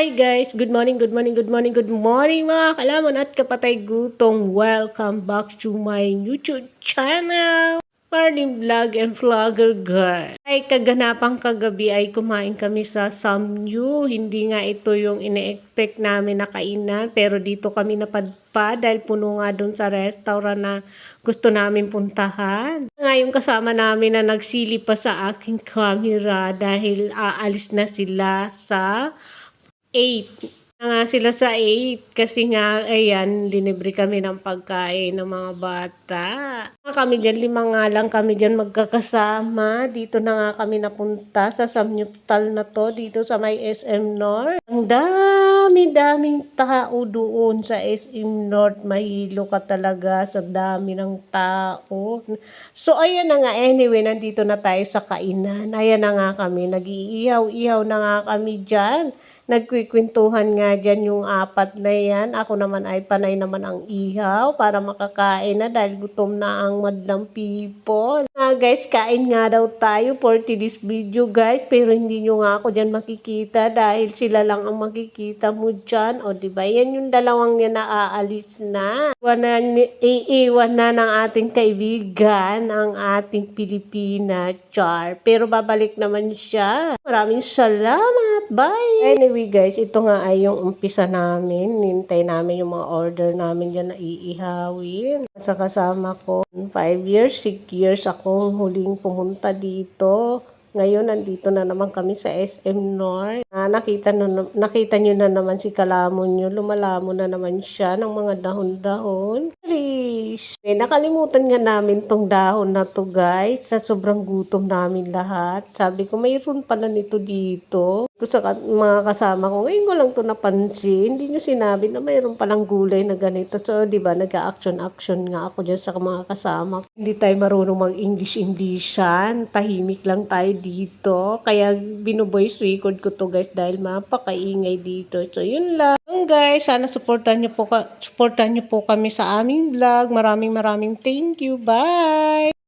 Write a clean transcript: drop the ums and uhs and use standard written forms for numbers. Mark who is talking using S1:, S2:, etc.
S1: Hi guys! Good morning, good morning, good morning, good morning mga kalamon at kapatay gutong. Welcome back to my YouTube channel. Morning vlog and vlogger girl. Ay kaganapang kagabi ay kumain kami sa Samyu. Hindi nga ito yung ine-expect namin na kainan. Pero dito kami napadpa dahil puno nga dun sa restaurant na gusto namin puntahan. Ngayon kasama namin na nagsili pa sa aking camera dahil aalis na sila sa 8 na nga sila sa 8 kasi nga ayan, linibre kami ng pagkain ng mga bata. Kami diyan, 5 nga lang kami diyan magkakasama. Dito na nga kami napunta sa Samyuptal na to, dito sa may SM North. Ang daming tao doon sa SM North. Mahilo ka talaga sa dami ng tao. So ayan na nga, anyway, nandito na tayo sa kainan. Ayan na nga kami, nag-iihaw-ihaw na nga kami diyan. Nagkwikwentuhan nga dyan yung apat na yan. Ako naman ay panay naman ang ihaw para makakain na dahil gutom na ang madlang people. Guys, kain nga daw tayo for today's video guys. Pero hindi nyo nga ako dyan makikita dahil sila lang ang makikita mo dyan. O diba, yan yung dalawang yan na aalis na. Iiwan na ng ating kaibigan ang ating Pilipina, Char. Pero babalik naman siya. Maraming salamat. Bye! Anyway guys, ito nga ay yung umpisa namin. Nintay namin yung mga order namin dyan na iihawin. Sa kasama ko, 5 years, 6 years akong huling pumunta dito. Ngayon, nandito na naman kami sa SM North. Nakita nyo na naman si kalamon nyo. Lumalamon na naman siya ng mga dahon-dahon. Please! Nakalimutan nga namin tong dahon na to guys. Sa sobrang gutom namin lahat. Sabi ko, mayroon pala nito dito. Sa mga kasama ko, ngayon ko lang to napansin. Hindi nyo sinabi na mayroon palang gulay na ganito. So, di ba, nag-action-action nga ako dyan sa mga kasama ko. Hindi tayo marunong mag-English-Englishan. Tahimik lang tayo dito. Kaya binu-voice record ko to guys dahil mapakaingay dito. So, yun lang. Guys, sana supportan niyo po kami sa aming vlog. Maraming thank you. Bye!